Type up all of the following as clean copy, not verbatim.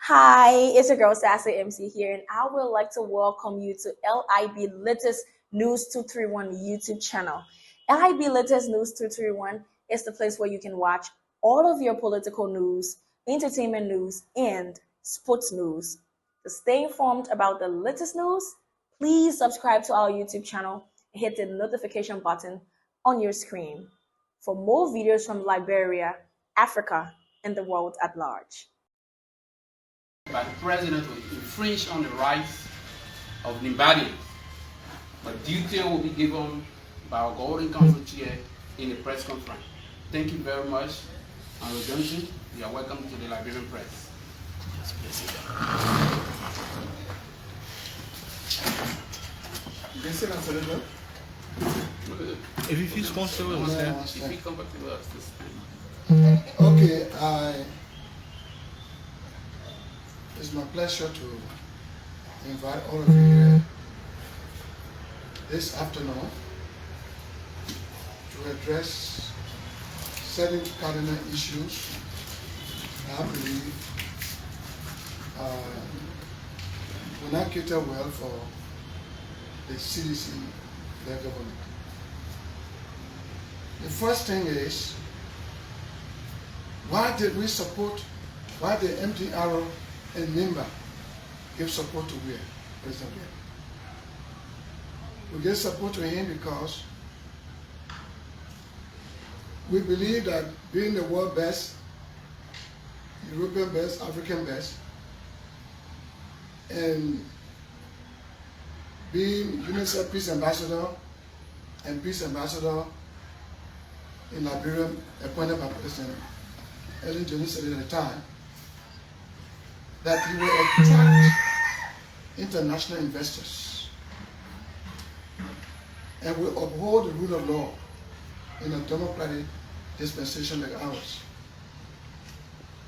Hi, it's your girl Sassy MC here, and I would like to welcome you to LIB Latest News 231 YouTube channel. LIB Latest News 231 is the place where you can watch all of your political news, entertainment news, and sports news. To stay informed about the latest news, please subscribe to our YouTube channel and hit the notification button on your screen for more videos from Liberia, Africa, and the world at large. By the president to infringe on the rights of Nimba. But detail will be given by our golden council chair in the press conference. Thank you very much. Honorable Johnson, you are welcome to the Liberian press. If you feel comfortable, if you come back to us this time. Okay, it's my pleasure to invite all of you here this afternoon to address certain cardinal issues I believe will not cater well for the CDC-led government. The first thing is, why did MTR and Nimba give support to President Weir? We give support to him because we believe that being the world best, European best, African best, and being UNICEF Peace Ambassador and Peace Ambassador in Liberia, appointed by President Ellen Johnson at the time, that he will attract international investors and will uphold the rule of law in a democratic dispensation like ours.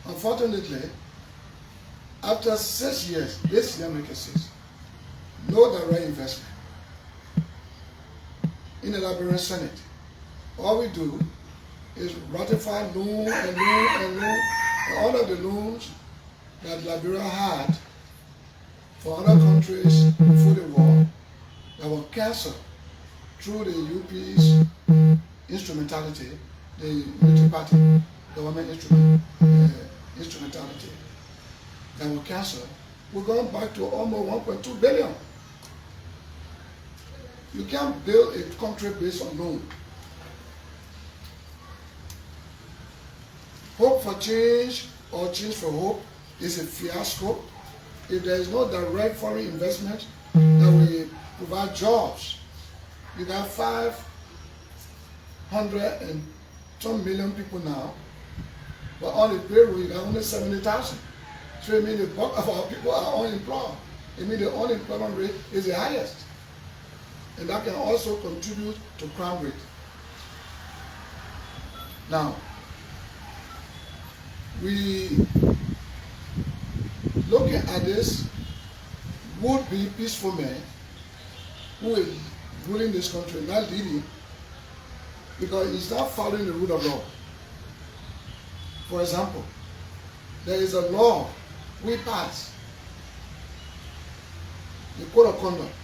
Unfortunately, after 6 years, this year makes 6, no direct investment in the Liberian Senate. All we do is ratify loan and loan and loan, and all of the loans that Liberia had for other countries before the war that were cancelled through the UP's instrumentality, the Unity Party government instrumentality that were cancelled. We're going back to almost 1.2 billion. You can't build a country based on loan. Hope for change or change for hope is a fiasco if there is no direct foreign investment that will provide jobs. You got 500 million people now, but on the payroll you got only 70,000. So it means the bulk of our people are unemployed. It means the unemployment rate is the highest. And that can also contribute to crime rate. Now, we looking at this would-be peaceful man who is ruling this country, not leading, because he's not following the rule of law. For example, there is a law we pass, the Code of Conduct,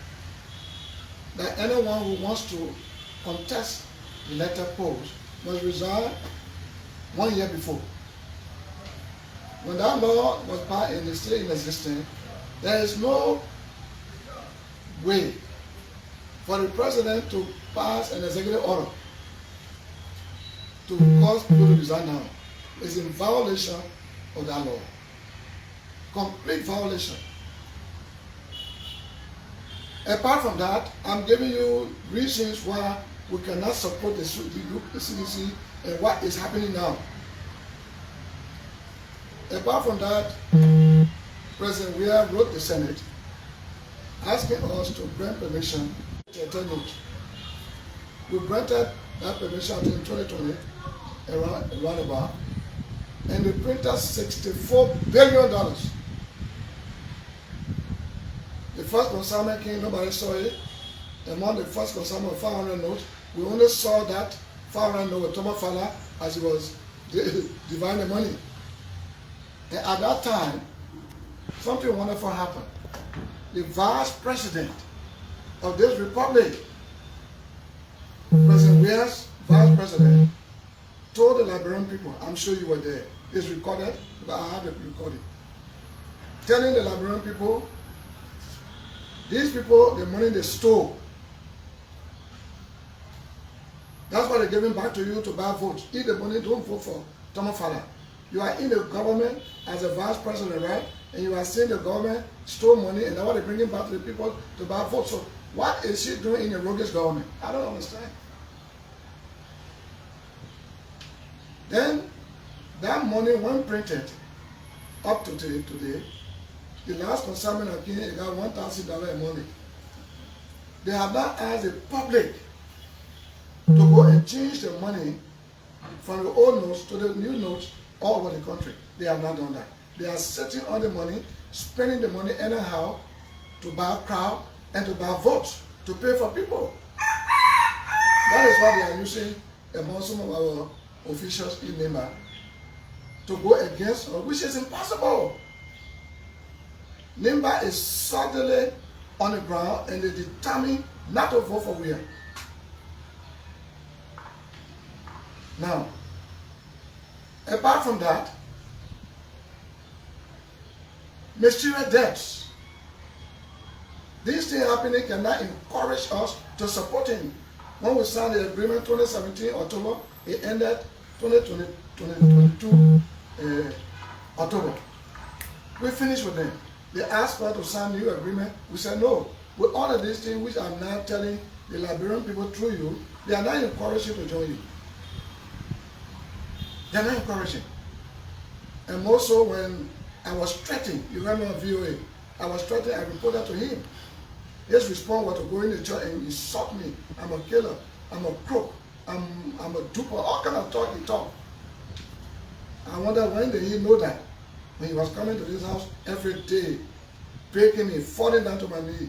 that anyone who wants to contest the elected post must resign 1 year before. When that law was passed and is still in existence, there is no way for the president to pass an executive order to cause people to resign now. It's in violation of that law. Complete violation. Apart from that, I'm giving you reasons why we cannot support the CDC and what is happening now. Apart from that, President Weir wrote the Senate asking us to grant permission to attend note. We granted that permission in 2020, around about, and we printed $64 billion. The first consignment came, nobody saw it. Among the first consignment of 500 notes, we only saw that 500 note with Thomas Fowler as he was dividing the money. And at that time, something wonderful happened. The vice president of this republic, President Weir's vice president, told the Liberian people, I'm sure you were there, it's recorded, but I have it recorded, telling the Liberian people, these people, the money they stole, that's why they're giving back to you to buy votes. Eat the money, don't vote for Tomofala. You are in the government as a vice president, right? And you are seeing the government stole money, and that's why they're bringing back to the people to buy votes. So what is she doing in a roguish government? I don't understand. Then that money, when printed, up to today, the last consignment of Kenya got $1,000 a money. They have not asked the public to go and change the money from the old notes to the new notes all over the country. They have not done that. They are sitting on the money, spending the money anyhow to buy crowd and to buy votes, to pay for people. That is why they are using among some of our officials in Nimba to go against us, which is impossible. Nimba is suddenly on the ground and they determined not to vote for Weir. Now, apart from that, mysterious deaths. This thing happening cannot encourage us to support him. When we signed the agreement 2017 October, it ended 2022 October. We finished with them. They asked us to sign a new agreement. We said no. With all of these things which I'm now telling the Liberian people through you, they are not encouraging to join you. They are not encouraging. And more so when I was threatened, you remember on VOA, I was threatened, I reported to him. His response was to go in the church and insult me. I'm a killer, I'm a crook, I'm a duper, all kind of talk he talked. I wonder when did he know that? When he was coming to this house every day, begging me, falling down to my knee,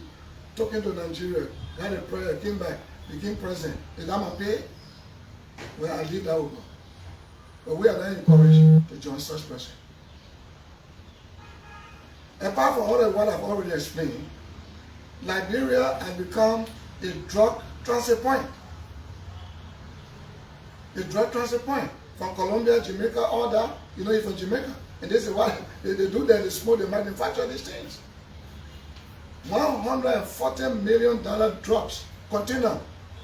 talking to Nigeria, had a prayer, came back, became president. Is that my pay? Well, I leave that over. But we are not encouraged to join such person. Apart from all of what I've already explained, Liberia has become a drug transit point. A drug transit point. From Colombia, Jamaica, all that, you know, you're from Jamaica. And this is why they do that, they smoke, they manufacture these things. $140 million drugs, container,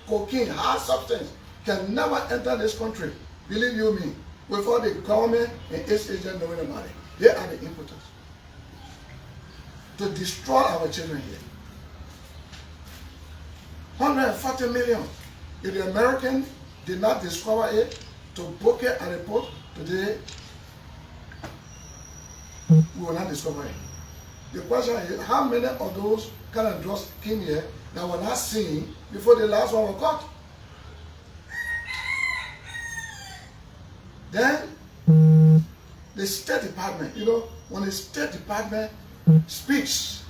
cocaine, hard substance, can never enter this country, believe you me, without the government and its agents knowing about it. They are the importers. To destroy our children here. 140 million. If the Americans did not discover it to Boakai and report today, we will not discover it. The question is, how many of those kind of drugs came here that were not seen before the last one was caught? Then, the State Department, you know, when the State Department speaks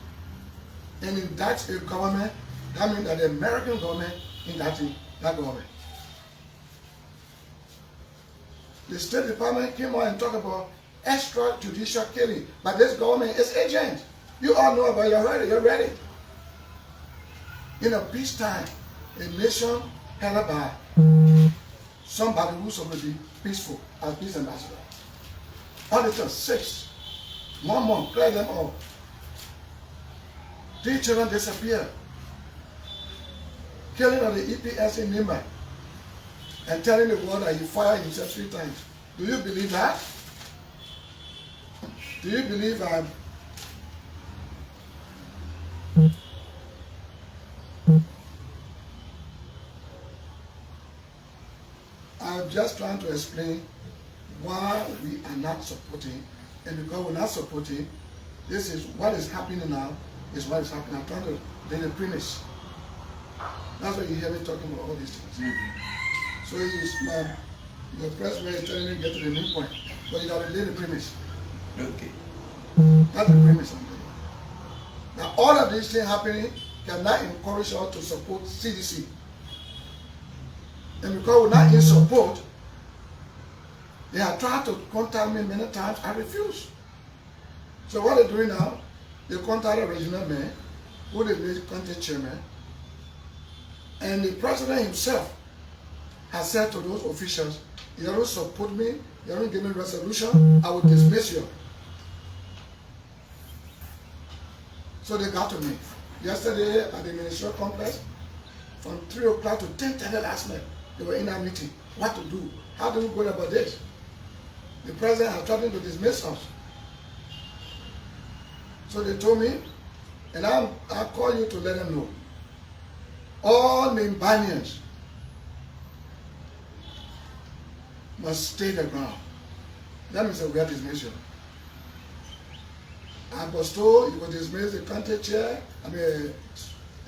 and indicts a government, that means that the American government indicting that government. The State Department came out and talked about extrajudicial killing, but this government is agent. You all know about it, you're ready. In a peacetime, a nation held by somebody who's supposed to be peaceful as peace ambassador. Auditors, 6. 1 month, clear them all. 3 children disappear. Killing of the EPS in Nimba. And telling the world that he fired himself 3 times. Do you believe that? Do you believe I'm just trying to explain why we are not supporting, and because we're not supporting, this is what is happening now, is what is happening. I'm trying to lay the premise. That's why you hear me talking about all these things. So your press where you're telling me to get to the main point, but you got to lay the premise. Okay. That's the premise I'm telling you. Now all of these things happening cannot encourage us to support CDC. And because we're not in support, they have tried to contact me many times. I refuse. So what they're doing now, They contacted the regional mayor, who they made county chairman, and the president himself has said to those officials, you don't support me, you don't give me resolution, I will dismiss you. So they got to me. Yesterday at the ministerial complex, from 3 o'clock to 10:30 last night, they were in that meeting. What to do? How do we go about this? The president has threatened to dismiss us. So they told me, and I'll call you to let them know. All Nimbanians must stay the ground. That means that we are dismissed. I was told you will dismiss the county chair,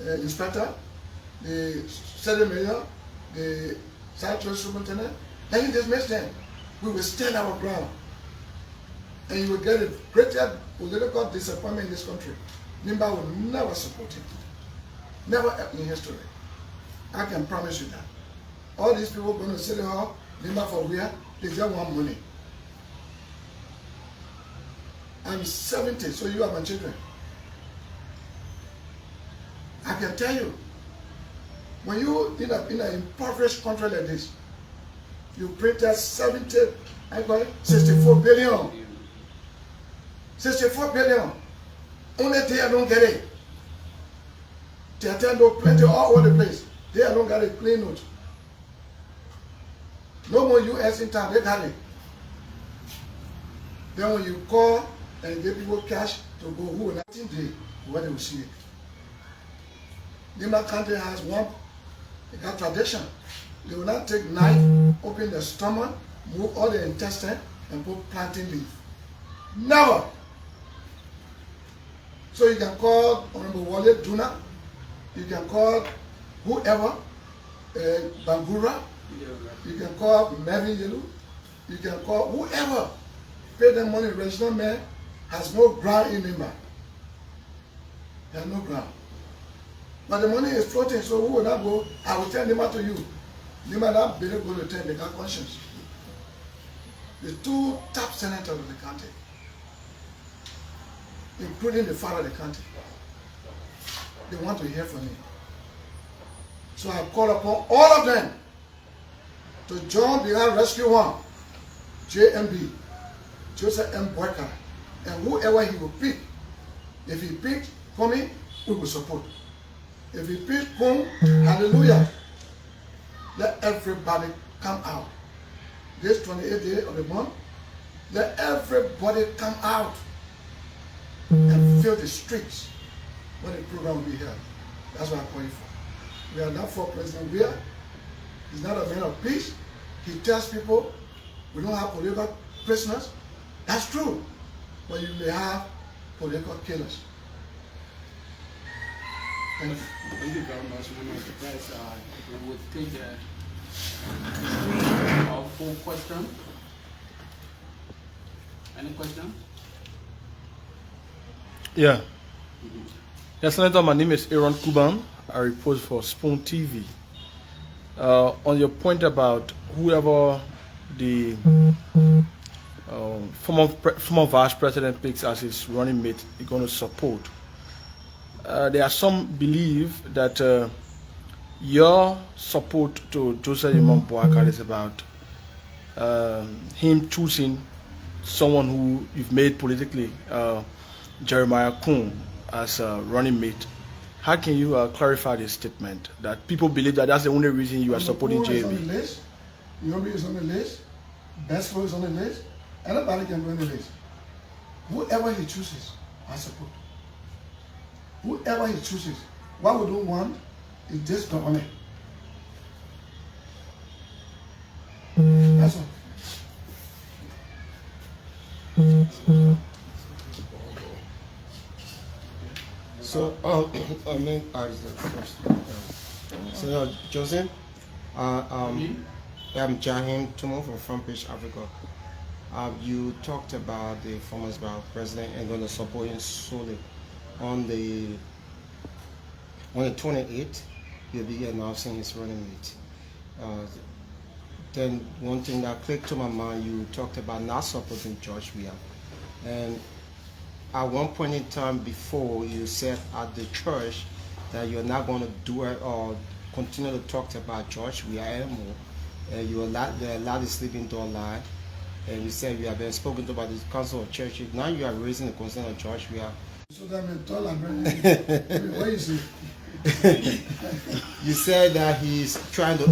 inspector, the city mayor, the sanitary superintendent. Then you dismiss them. We will stand our ground. And you will get a greater political disappointment in this country. Nimba will never support it. Never in history. I can promise you that. All these people going to City Hall, Nimba for where? They just want money. I'm 70, so you are my children. I can tell you, when you in an impoverished country like this, you printed 64 billion. 64 billion. Only they don't get it. They attend to plenty all over the place. They don't get a clean note. No more US in town, they got it. Then when you call and give people cash to go, who will not think what they will see it. Nimba County has one, they got tradition. They will not take knife, open the stomach, move all the intestine, and put plantain leaf. Never. So you can call Honorable Warlord Duna, you can call whoever, Bangura, you can call Mervyn Yelu, you can call whoever. Pay them money. Regional mayor has no ground in Nimba. He has no ground. But the money is floating, so who will not go? I will tell Nimba to you. Nimba not be able to tell, they got conscience. The two top senators of the country, including the father of the country, they want to hear from me. So I call upon all of them to join behind Rescue One, JMB, Joseph M. Boakai, and whoever he will pick. If he picks Cummings, we will support. If he picks Koung, hallelujah, let everybody come out. This 28th day of the month, let everybody come out and fill the streets when the program will be held. That's what I'm calling for. We are not for President Weir. He's not a man of peace. He tells people we don't have political prisoners. That's true. But you may have political killers. Thank you. Thank you very much, Mr. Prince. We will take 3 or 4 questions. Any question? Yeah. Yes, Senator, my name is Aaron Kuban. I report for Spoon TV. On your point about whoever the former vice president picks as his running mate, he's going to support. There are some believe that your support to Joseph M. Boakai is about him choosing someone who you've made politically, Jeremiah Koung, as a running mate. How can you clarify this statement that people believe that that's the only reason you are supporting JMB? Nyonblee is on the list. Paynesville is on the list. Anybody can go on the list. Whoever he chooses, I support. Whoever he chooses. What we don't want is this government. That's all. So, I mean, so Joseph, I'm Jahim Tumo from Front Page Africa. You talked about the former president and going to support him solely on the 28th. He'll be announcing his running mate. Then one thing that clicked to my mind, you talked about not supporting George Weah, and at one point in time before, you said at the church that you're not going to do it or continue to talk about church. We are animal. You allowed the sleeping door lie. And we said we have been spoken to by the council of churches. Now you are raising the concern of church. We are. So that means tall and what you say? You said that he's trying to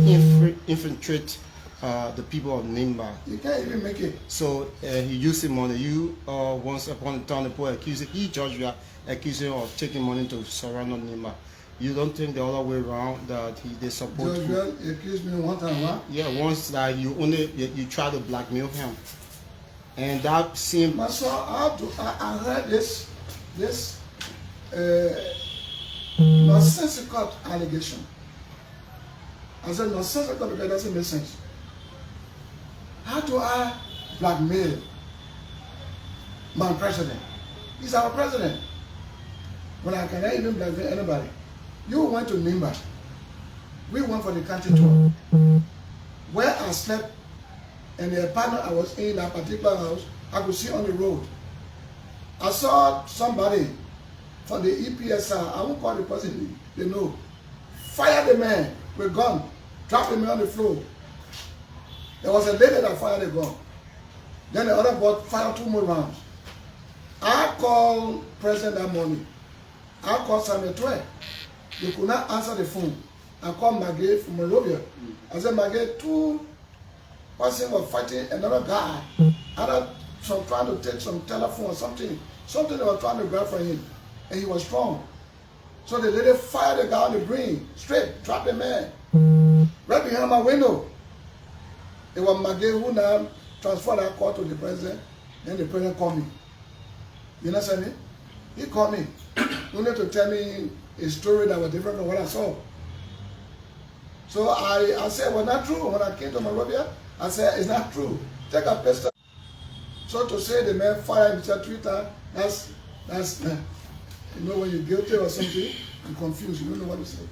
infiltrate the people of Nimba. You can't even make it. So he used money. You once upon a time the poor accused he judged you accusing of taking money to surround Nimba. You don't think the other way around that they support Judge you? accused me one time, what? Yeah, once that you try to blackmail him, and that seemed. My son, I heard this nonsensical allegation. I said nonsensical because it doesn't make sense. How do I blackmail my president? He's our president. When I cannot even blackmail anybody. You went to Nimba. We went for the country tour. Where I slept and the apartment I was in that particular house, I could see on the road. I saw somebody from the EPSR, I won't call the person, they know, fire the man with a gun, drop the man on the floor. There was a lady that fired a gun. Then the other boy fired 2 more rounds. I called President that morning. I called Samuel Twe. They could not answer the phone. I called Maggie from Monrovia. I said, Maggie, 2 persons were fighting another guy. Either trying to take some telephone or something. Something they were trying to grab from him. And he was strong. So the lady fired the guy on the brain, straight, trapped the man. Right behind my window. It was Maggie who now transferred that call to the president. Then the president called me. You understand me? He called me. You need to tell me a story that was different from what I saw. So I said, well, not true. When I came to Monrovia, I said, it's not true. Take a pistol. So to say the man fired himself 3 times, that's you know, when you're guilty or something, you're confused. You don't know what to say.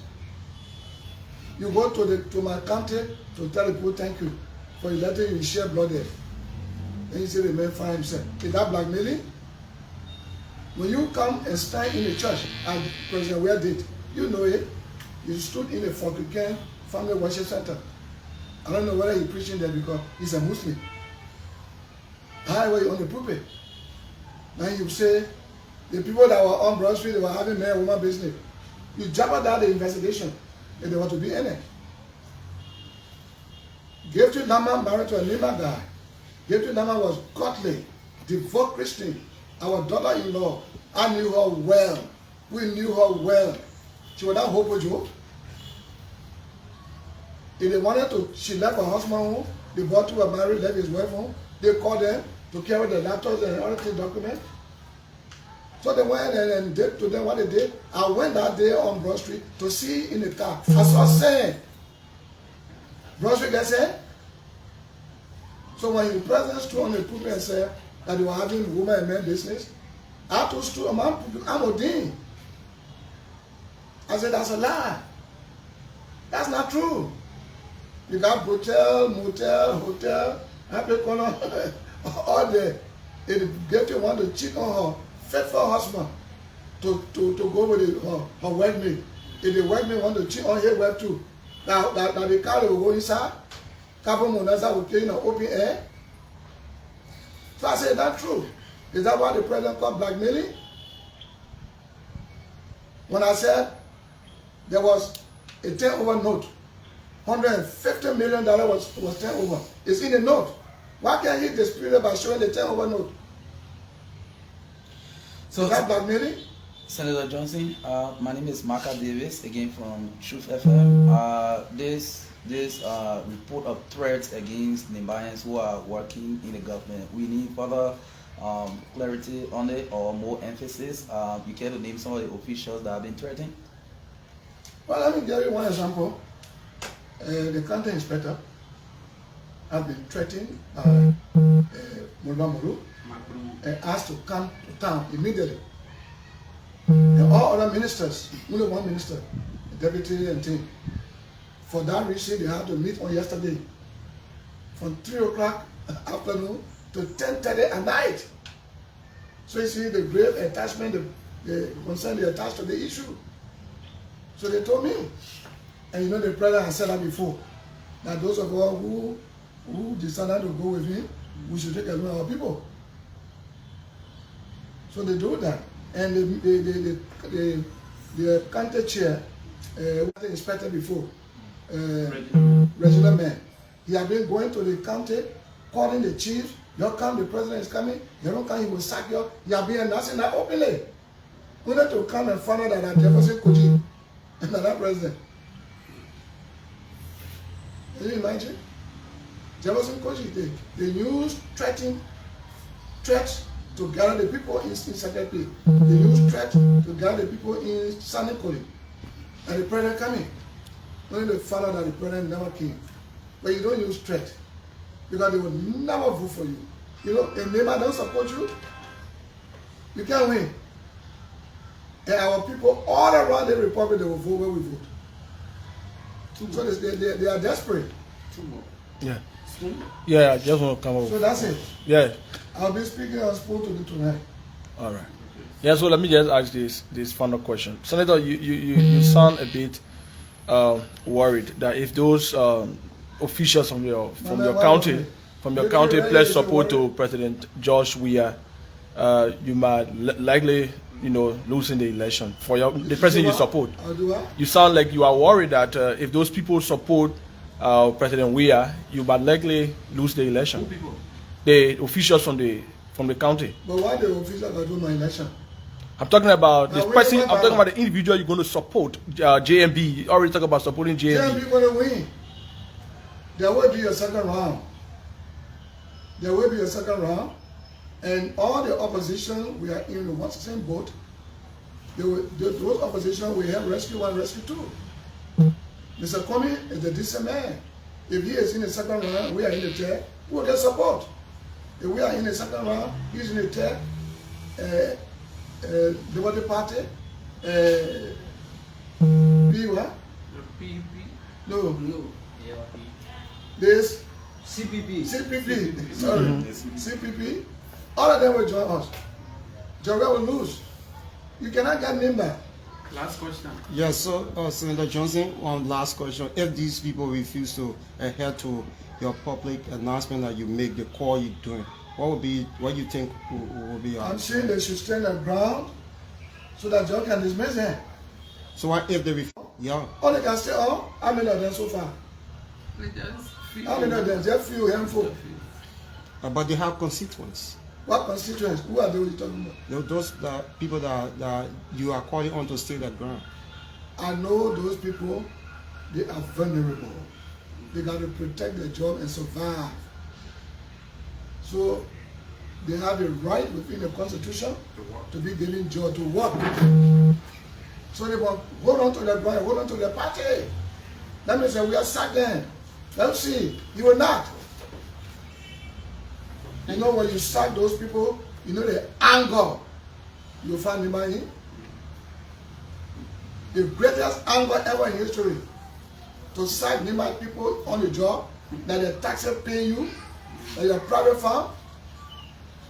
You go to my county to tell the people thank you for letting you share blood there. Then you say the man fired himself. Is that blackmailing? When you come and stand in the church, and President Ware did, you know it. You stood in a Forkican Family Worship Center. I don't know whether he's preaching there because he's a Muslim. High way on the pulpit. Now you say, the people that were on Broad Street, they were having man and woman business. You jeopardize the investigation if they want to be in it. Gifty Nama married to a Nimba guy. Gifty Nama was godly, devout Christian. Our daughter-in-law, I knew her well. We knew her well. She was that hope with you. If they wanted to, she left her husband home. The both were married, left his wife home. They called them to carry the laptops and other things, documents. So they went and did to them what they did. I went that day on Broad Street to see in the car. I saw saying, Broad Street gets said. So when the president stood on the pulpit and said that they were having woman and men business, I told stood I'm ordained. I said, that's a lie. That's not true. You got hotel, motel, hotel, happy corner, all there. If the girl want to cheat on her faithful husband to go with her workmate. If the workmate want to cheat on his wife too, now the car will go inside, carbon monoxide will kill in the open air. So I said, that's true. Is that what the president called blackmailing? When I said there was a turnover note, $150 million was turned over. It's in the note. Why can't he dispute it by showing the turnover note? So is that blackmailing? Senator Johnson, my name is Marka Davis, again from Truth FM. This report of threats against Nimbayans who are working in the government. We need further clarity on it or more emphasis. You care to name some of the officials that have been threatened? Well, let me give you one example. The county inspector has been threatened by Mulu and asked to come to town immediately. And all other ministers, only one minister, the deputy and team. For that reason, they had to meet on yesterday from 3 o'clock afternoon to 10:30 at night. So you see the grave attachment, the concern they attached to the issue. So they told me, and you know the president has said that before, that those of us who decided to go with him, we should take a look at our people. So they do that, and the county chair, was the inspector before, Reginald Man. He had been going to the county, calling the chief. You come, the president is coming. You don't come, he will sack you. He had been announcing that openly. Only to come and find out that Jefferson Koji and that president. Can you imagine? Jefferson Koji, the news threats to gather the people in Second Place. They use threat to gather the people in Sunny College. And the president coming. Only they found out that the president never came. But you don't use threat. Because they would never vote for you. You know, if neighbor don't support you, you can't win. And our people all around the republic, they will vote where we vote. So they are desperate. Yeah. Yeah, I just want to come over. So that's it. Yeah. I'll be speaking on spoon to do tonight. All right. Yeah, so let me just ask this final question. Senator, you sound a bit worried that if those officials from your county pledge support to President George Weah, you might likely, losing the election for the president you support. You sound like you are worried that if those people support President Weah, you might likely lose the election. The officials from the county. But why the officials are doing my election? I'm talking about this person. I'm talking about the individual you're going to support. JMB. You already talked about supporting JMB. JMB going to win. There will be a second round. There will be a second round, and all the opposition we are in the same boat. Those opposition we have rescue 1, rescue 2. Mr. Cummings is the decent man. If he is in the second round, we are in the third, we will get support. If we are in the second round, he's in the third, the Liberty Party, what? PUP? No. This CPP. Sorry. CPP. All of them will join us. Joga will lose. You cannot get Nimba. Last question. Yes, so Senator Johnson, one last question. If these people refuse to adhere to your public announcement that you make, the call you're doing, what you think will be your I'm saying they should stand their ground so that John can dismiss them. So what if they refuse? Yeah. All they can say, how many of them so far? How many of them? Just few handful. But they have constituents. What constituents? Who are they talking about? Those people that you are calling on to stay their ground. I know those people, they are vulnerable. They got to protect their job and survive. So they have a right within the Constitution to be given job, to work. So they will hold on to their ground, hold on to their party. That means that we are sacked them. Let's see, you will not. You know when you sack those people, you know the anger you find in money. The greatest anger ever in history. To sack Nimba people on the job, that the taxes pay you, that you're a private farm.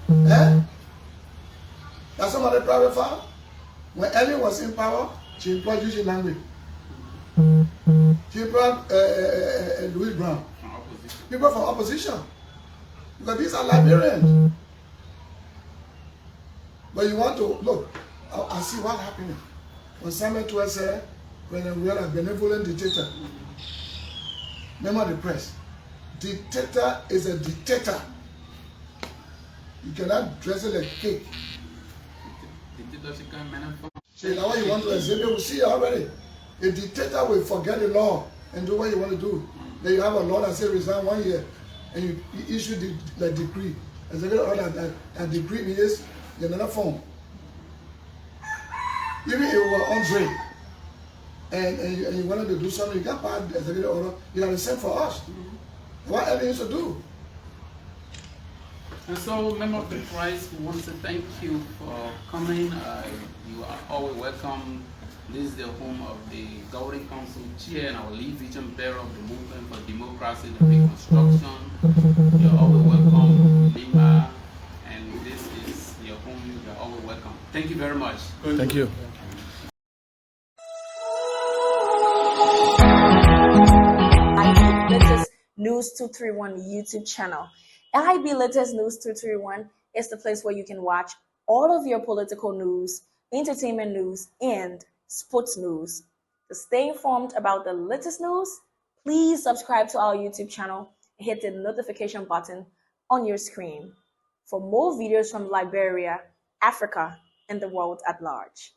That's some of the private farm. When Ellen was in power, she employed Eugene Langley. She employed Louis Brown. People from opposition. Because these are Liberians. But you want to, look, I see what happened. When Samuel Tuah said, when we are a benevolent dictator, member of the press, dictator is a dictator. You cannot dress it like cake. See, now what you want to exhibit, we see already. A dictator will forget the law and do what you want to do. Then you have a law that says resign 1 year, and you issue the decree. Executive order that decree means another form. Even if you were Andre and you wanted to do something, you can't pass the executive order, you have to send for us. What else you to do? And so, member of the Christ, we want to thank you for coming. You are always welcome. This is the home of the Governing Council Chair and our lead region bearer of the movement for democracy and reconstruction. You're always welcome, Nimba, and this is your home. You Thank you very much. Thank you. LIB Latest News 231 YouTube channel. LIB Latest News 231 is the place where you can watch all of your political news, entertainment news, and sports news. To stay informed about the latest news, please subscribe to our YouTube channel and hit the notification button on your screen for more videos from Liberia, Africa, and the world at large.